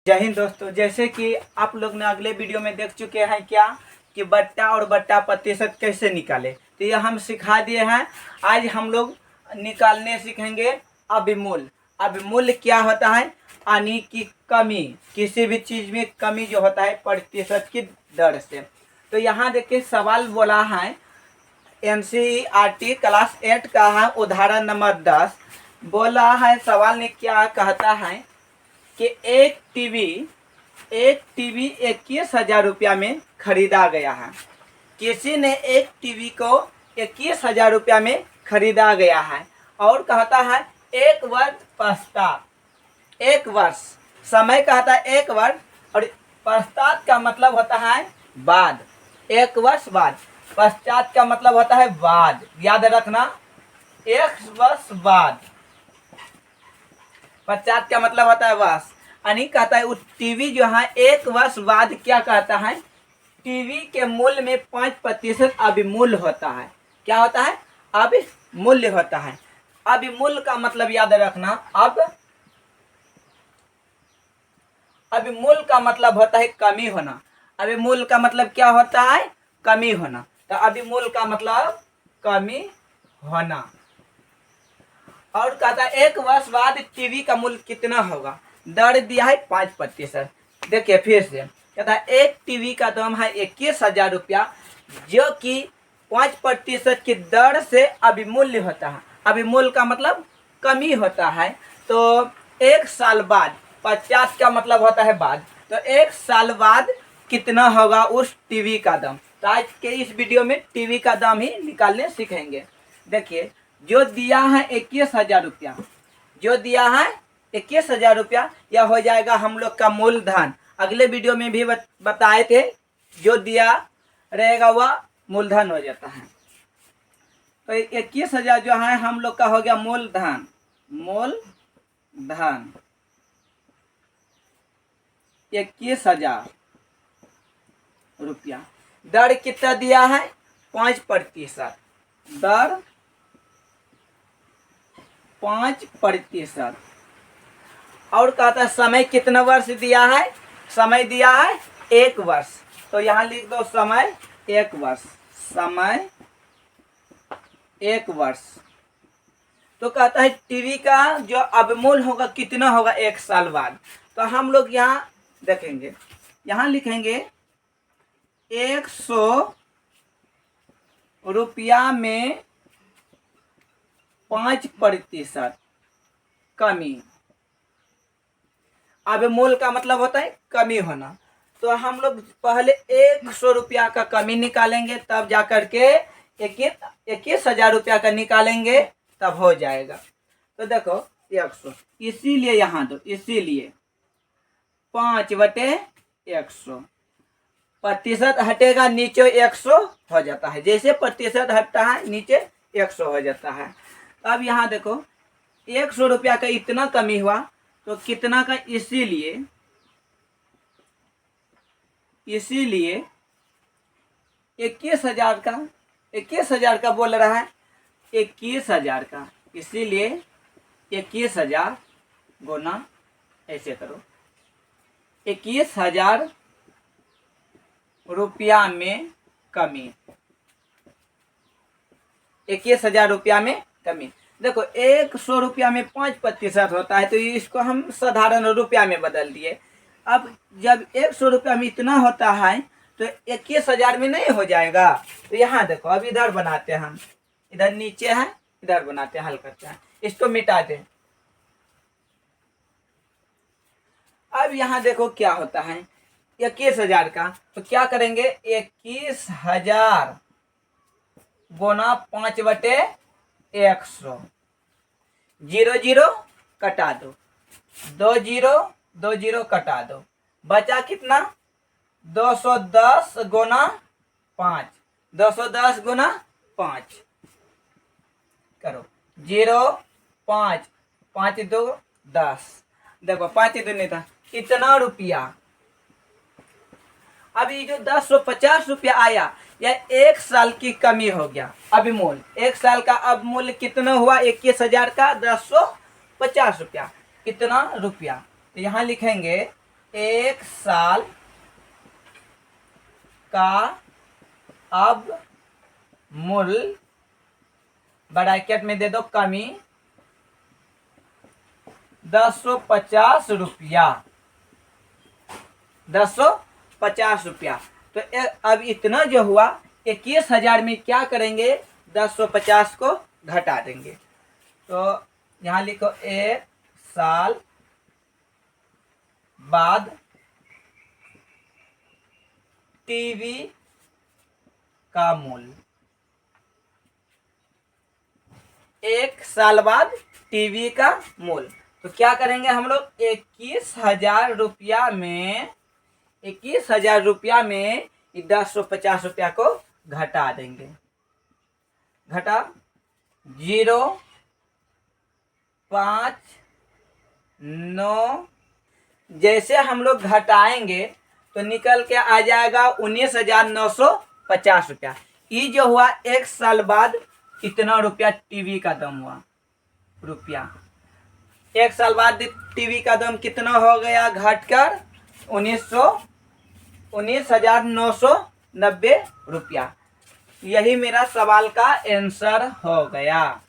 जय हिंद दोस्तों। जैसे कि आप लोग ने अगले वीडियो में देख चुके हैं क्या कि बट्टा और बट्टा प्रतिशत कैसे निकाले, तो ये हम सिखा दिए हैं। आज हम लोग निकालने सीखेंगे अभिमूल्य। अभिमूल्य क्या होता है? यानी कि कमी, किसी भी चीज में कमी जो होता है प्रतिशत की दर से। तो यहाँ देखिए सवाल बोला है, NCERT क्लास 8 का है, उदाहरण नंबर 10 बोला है। सवाल ने क्या कहता है कि एक टीवी 21,000 रुपया में खरीदा गया है। किसी ने एक टीवी को 21,000 रुपया में खरीदा गया है और कहता है एक वर्ष पश्चात, एक वर्ष समय कहता है एक वर्ष, और पश्चात का मतलब होता है बाद। एक वर्ष बाद, पश्चात का मतलब होता है बाद, याद रखना। एक वर्ष बाद, पश्चात का मतलब होता है वर्ष। यानी कहता है वो टीवी जो है एक वर्ष बाद क्या कहता है, टीवी के मूल्य में 5% अभिमूल्य होता है। क्या होता है? अभिमूल्य होता है। अभिमूल्य का मतलब याद रखना। अभिमूल्य का मतलब होता है कमी होना। अभिमूल्य का मतलब क्या होता है? कमी होना। तो अभिमूल्य का मतलब कमी होना। और कहता है एक वर्ष बाद टीवी का मूल्य कितना होगा? दर दिया है 5%। देखिए फिर से कहता है एक टीवी का दाम है 21,000 रुपया, जो कि 5% की दर से अभिमूल्य होता है। अभिमूल्य का मतलब कमी होता है। तो एक साल बाद, 50 का मतलब होता है बाद, तो एक साल बाद कितना होगा उस टीवी का दाम। तो आज के इस वीडियो में टीवी का दाम ही निकालने सीखेंगे। देखिए जो दिया है 21,000 रुपया, जो दिया है 21,000 रुपया, यह हो जाएगा हम लोग का मूलधन। अगले वीडियो में भी बताए थे, जो दिया रहेगा वह मूलधन हो जाता है। तो 21,000 जो है हम लोग का हो गया मूलधन। मूलधन 21,000 रुपया। दर कितना दिया है? 5%। दर 5%। और कहता है समय कितना वर्ष दिया है? समय दिया है एक वर्ष। तो यहाँ लिख दो समय एक वर्ष। समय एक वर्ष। तो कहता है टीवी का जो अभिमूल्य होगा कितना होगा एक साल बाद। तो हम लोग यहाँ देखेंगे, यहाँ लिखेंगे 100 रुपया में 5% कमी। अभिमूल्य का मतलब होता है कमी होना। तो हम लोग पहले 100 रुपया का कमी निकालेंगे, तब जाकर के 21,000 रुपया का निकालेंगे, तब हो जाएगा। तो देखो 100, इसीलिए यहाँ दो, इसीलिए 5/100। प्रतिशत हटेगा नीचे 100 हो जाता है। जैसे प्रतिशत हटता है नीचे 100 हो जाता है। अब यहाँ देखो 100 रुपया का इतना कमी हुआ, तो कितना का? इसीलिए 21,000 का, 21,000 का बोल रहा है, 21,000 का। इसीलिए 21,000 गुना, ऐसे करो, 21,000 रुपया में कमी। 21,000 रुपया में कमी। देखो 100 रुपया में 5% होता है, तो इसको हम साधारण रुपया में बदल दिए। अब जब 100 रुपया में इतना होता है, तो 21,000 में नहीं हो जाएगा। तो यहाँ देखो, अब इधर बनाते हैं हम, इधर नीचे है, इधर बनाते हैं, हल करते हैं, इसको मिटा दें। अब यहाँ देखो क्या होता है 21,000 का, तो क्या करेंगे? 21,000 गुना 5/100। 0 0 कटा दो, 2 0 2 0 कटा दो, बचा कितना? 210 गुना 5। 210 गुना 5 करो, 0 5 5 2 10। देखो 5 2 नहीं था, इतना रुपया। अब ये जो 1050 रुपया आया, यह एक साल की कमी हो गया अभिमूल्य। एक साल का अभिमूल्य कितना हुआ? 21,000 का 1050 रुपया। कितना रुपया? तो यहाँ लिखेंगे 1 साल का अब मूल्य ब्रैकेट में दे दो कमी 1050 रुपया, 1050 रुपया। तो अब इतना जो हुआ 21,000 में क्या करेंगे, 1050 को घटा देंगे। तो यहाँ लिखो 1 साल बाद टीवी का मूल्य, 1 साल बाद टीवी का मूल्य। तो क्या करेंगे हम लोग, 21,000 रुपया में 21,000 रुपया में 1050 रुपया को घटा देंगे। घटा 0 5 9, जैसे हम लोग घटाएंगे तो निकल के आ जाएगा 19,950 रुपया। ये जो हुआ 1 साल बाद कितना रुपया टीवी का दाम हुआ, रुपया। 1 साल बाद टीवी का दाम कितना हो गया, घटकर 19,990 रुपया। यही मेरा सवाल का आंसर हो गया।